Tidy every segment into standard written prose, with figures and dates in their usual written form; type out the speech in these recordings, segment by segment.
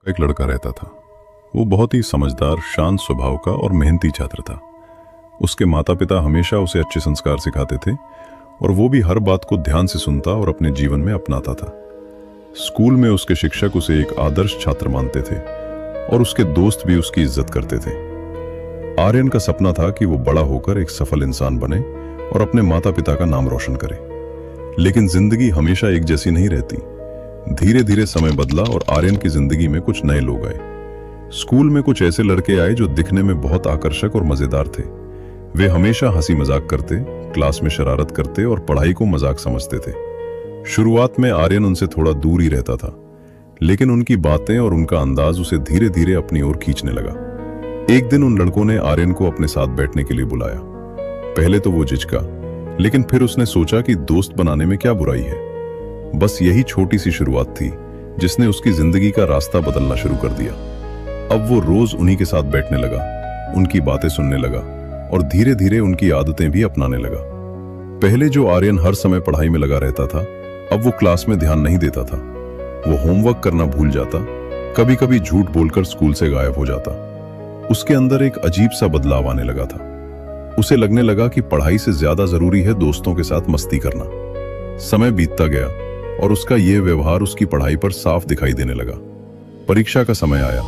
एक लड़का रहता था। वो बहुत ही समझदार, शांत स्वभाव का और मेहनती छात्र था। उसके माता पिता हमेशा उसे अच्छे संस्कार सिखाते थे और वो भी हर बात को ध्यान से सुनता और अपने जीवन में अपनाता था। स्कूल में उसके शिक्षक उसे एक आदर्श छात्र मानते थे और उसके दोस्त भी उसकी इज्जत करते थे। आर्यन का सपना था कि वो बड़ा होकर एक सफल इंसान बने और अपने माता पिता का नाम रोशन करे। लेकिन जिंदगी हमेशा एक जैसी नहीं रहती। धीरे धीरे समय बदला और आर्यन की जिंदगी में कुछ नए लोग आए। स्कूल में कुछ ऐसे लड़के आए जो दिखने में बहुत आकर्षक और मजेदार थे। वे हमेशा हंसी मजाक करते, क्लास में शरारत करते और पढ़ाई को मजाक समझते थे। शुरुआत में आर्यन उनसे थोड़ा दूर ही रहता था, लेकिन उनकी बातें और उनका अंदाज उसे धीरे धीरे अपनी ओर खींचने लगा। एक दिन उन लड़कों ने आर्यन को अपने साथ बैठने के लिए बुलाया। पहले तो वो झिझका, लेकिन फिर उसने सोचा कि दोस्त बनाने में क्या बुराई है। बस यही छोटी सी शुरुआत थी जिसने उसकी जिंदगी का रास्ता बदलना शुरू कर दिया। अब वो रोज उन्हीं के साथ बैठने लगा, उनकी बातें सुनने लगा और धीरे धीरे उनकी आदतें भी अपनाने लगा। पहले जो आर्यन हर समय पढ़ाई में लगा रहता था, अब वो क्लास में ध्यान नहीं देता था। वो होमवर्क करना भूल जाता, कभी कभी झूठ बोलकर स्कूल से गायब हो जाता। उसके अंदर एक अजीब सा बदलाव आने लगा था। उसे लगने लगा कि पढ़ाई से ज्यादा जरूरी है दोस्तों के साथ मस्ती करना। समय बीतता गया और उसका यह व्यवहार उसकी पढ़ाई पर साफ दिखाई देने लगा। परीक्षा का समय आया,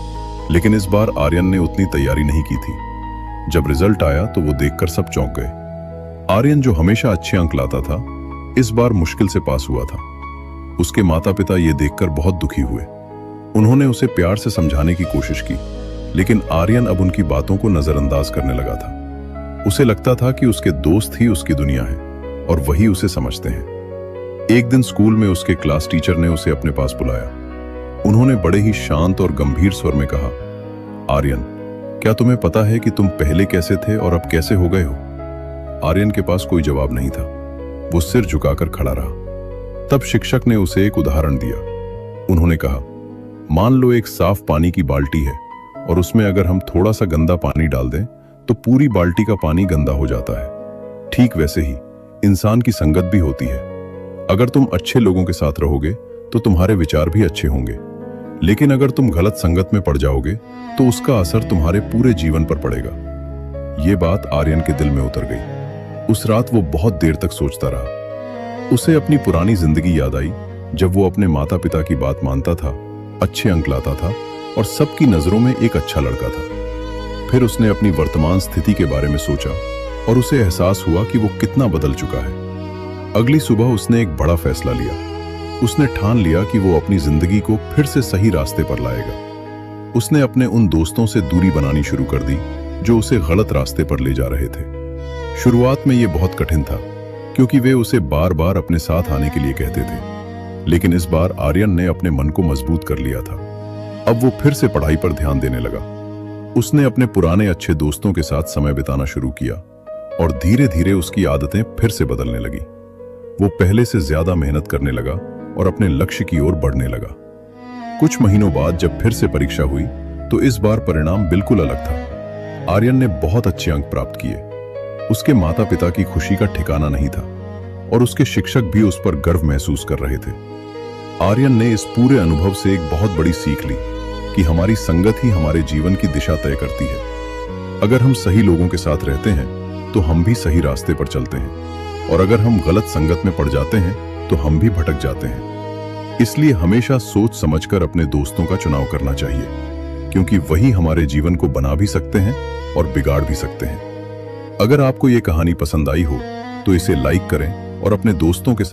लेकिन इस बार आर्यन ने उतनी तैयारी नहीं की थी। जब रिजल्ट आया तो वो देखकर सब चौंक गए। आर्यन, जो हमेशा अच्छे अंक लाता था, इस बार मुश्किल से पास हुआ था। उसके माता पिता ये देखकर बहुत दुखी हुए। उन्होंने उसे प्यार से समझाने की कोशिश की, लेकिन आर्यन अब उनकी बातों को नजरअंदाज करने लगा था। उसे लगता था कि उसके दोस्त ही उसकी दुनिया है और वही उसे समझते हैं। एक दिन स्कूल में उसके क्लास टीचर ने उसे अपने पास बुलाया। उन्होंने बड़े ही शांत और गंभीर स्वर में कहा, आर्यन, क्या तुम्हें पता है कि तुम पहले कैसे थे और अब कैसे हो गए हो? आर्यन के पास कोई जवाब नहीं था। वो सिर झुकाकर खड़ा रहा। तब शिक्षक ने उसे एक उदाहरण दिया। उन्होंने कहा, मान लो एक साफ पानी की बाल्टी है और उसमें अगर हम थोड़ा सा गंदा पानी डाल दें तो पूरी बाल्टी का पानी गंदा हो जाता है। ठीक वैसे ही इंसान की संगत भी होती है। अगर तुम अच्छे लोगों के साथ रहोगे तो तुम्हारे विचार भी अच्छे होंगे, लेकिन अगर तुम गलत संगत में पड़ जाओगे तो उसका असर तुम्हारे पूरे जीवन पर पड़ेगा। यह बात आर्यन के दिल में उतर गई। उस रात वो बहुत देर तक सोचता रहा। उसे अपनी पुरानी जिंदगी याद आई, जब वो अपने माता पिता की बात मानता था, अच्छे अंक लाता था और सबकी नजरों में एक अच्छा लड़का था। फिर उसने अपनी वर्तमान स्थिति के बारे में सोचा और उसे एहसास हुआ कि वो कितना बदल चुका है। अगली सुबह उसने एक बड़ा फैसला लिया। उसने ठान लिया कि वो अपनी जिंदगी को फिर से सही रास्ते पर लाएगा। उसने अपने उन दोस्तों से दूरी बनानी शुरू कर दी जो उसे गलत रास्ते पर ले जा रहे थे। शुरुआत में यह बहुत कठिन था, क्योंकि वे उसे बार बार अपने साथ आने के लिए कहते थे। लेकिन इस बार आर्यन ने अपने मन को मजबूत कर लिया था। अब वो फिर से पढ़ाई पर ध्यान देने लगा। उसने अपने पुराने अच्छे दोस्तों के साथ समय बिताना शुरू किया और धीरे धीरे उसकी आदतें फिर से बदलने लगी। वो पहले से ज्यादा मेहनत करने लगा और अपने लक्ष्य की ओर बढ़ने लगा। कुछ महीनों बाद जब फिर से परीक्षा हुई तो इस बार परिणाम बिल्कुल अलग था। आर्यन ने बहुत अच्छे अंक प्राप्त किए। उसके माता पिता की खुशी का ठिकाना नहीं था और उसके शिक्षक भी उस पर गर्व महसूस कर रहे थे। आर्यन ने इस पूरे अनुभव से एक बहुत बड़ी सीख ली कि हमारी संगत ही हमारे जीवन की दिशा तय करती है। अगर हम सही लोगों के साथ रहते हैं तो हम भी सही रास्ते पर चलते हैं, और अगर हम गलत संगत में पड़ जाते हैं तो हम भी भटक जाते हैं। इसलिए हमेशा सोच समझकर अपने दोस्तों का चुनाव करना चाहिए, क्योंकि वही हमारे जीवन को बना भी सकते हैं और बिगाड़ भी सकते हैं। अगर आपको ये कहानी पसंद आई हो तो इसे लाइक करें और अपने दोस्तों के साथ